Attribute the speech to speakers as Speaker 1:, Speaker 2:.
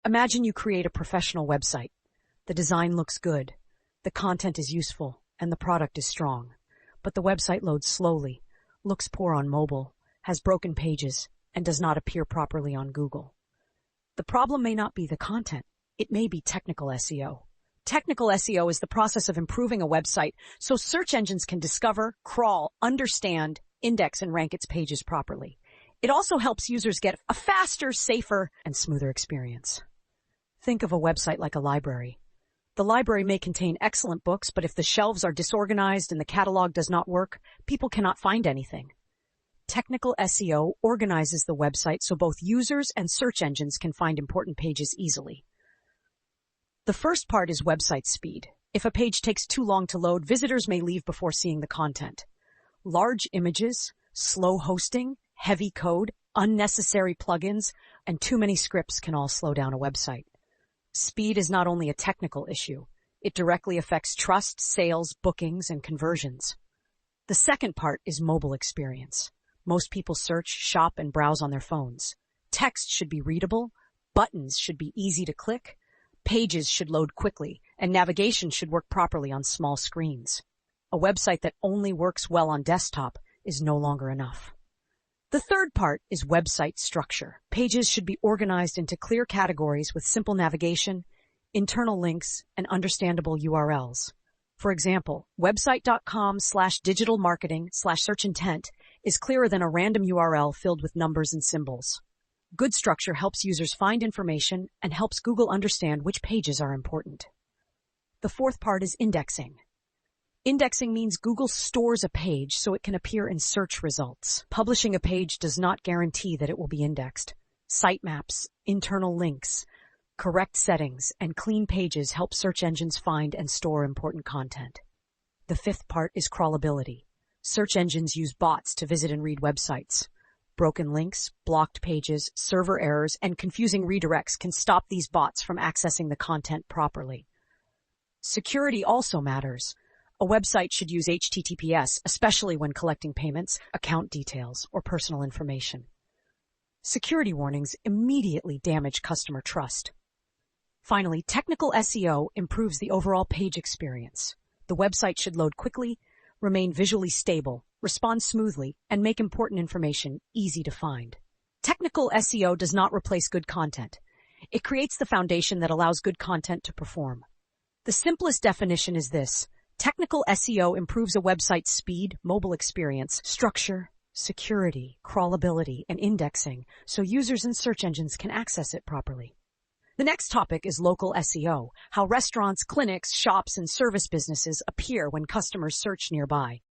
Speaker 1: Imagine you create a professional website. The design looks good, the content is useful, and the product is strong. But the website loads slowly, looks poor on mobile, has broken pages, and does not appear properly on Google. The problem may not be the content. It may be technical SEO. Technical SEO is the process of improving a website so search engines can discover, crawl, understand, index, and rank its pages properly. It also helps users get a faster, safer, and smoother experience. Think of a website like a library. The library may contain excellent books, but if the shelves are disorganized and the catalog does not work, people cannot find anything. Technical SEO organizes the website so both users and search engines can find important pages easily. The first part is website speed. If a page takes too long to load, visitors may leave before seeing the content. Large images, slow hosting, heavy code, unnecessary plugins, and too many scripts can all slow down a website. Speed is not only a technical issue, it directly affects trust, sales, bookings, and conversions. The second part is mobile experience. Most people search, shop, and browse on their phones. Text should be readable, buttons should be easy to click, pages should load quickly, and navigation should work properly on small screens. A website that only works well on desktop is no longer enough. The third part is website structure. Pages should be organized into clear categories with simple navigation, internal links, and understandable URLs. For example, website.com/digital-marketing/search intent is clearer than a random URL filled with numbers and symbols. Good structure helps users find information and helps Google understand which pages are important. The fourth part is indexing. Indexing means Google stores a page so it can appear in search results. Publishing a page does not guarantee that it will be indexed. Sitemaps, internal links, correct settings, and clean pages help search engines find and store important content. The fifth part is crawlability. Search engines use bots to visit and read websites. Broken links, blocked pages, server errors, and confusing redirects can stop these bots from accessing the content properly. Security also matters. A website should use HTTPS, especially when collecting payments, account details, or personal information. Security warnings immediately damage customer trust. Finally, technical SEO improves the overall page experience. The website should load quickly, remain visually stable, respond smoothly, and make important information easy to find. Technical SEO does not replace good content. It creates the foundation that allows good content to perform. The simplest definition is this: technical SEO improves a website's speed, mobile experience, structure, security, crawlability, and indexing so users and search engines can access it properly. The next topic is local SEO, how restaurants, clinics, shops, and service businesses appear when customers search nearby.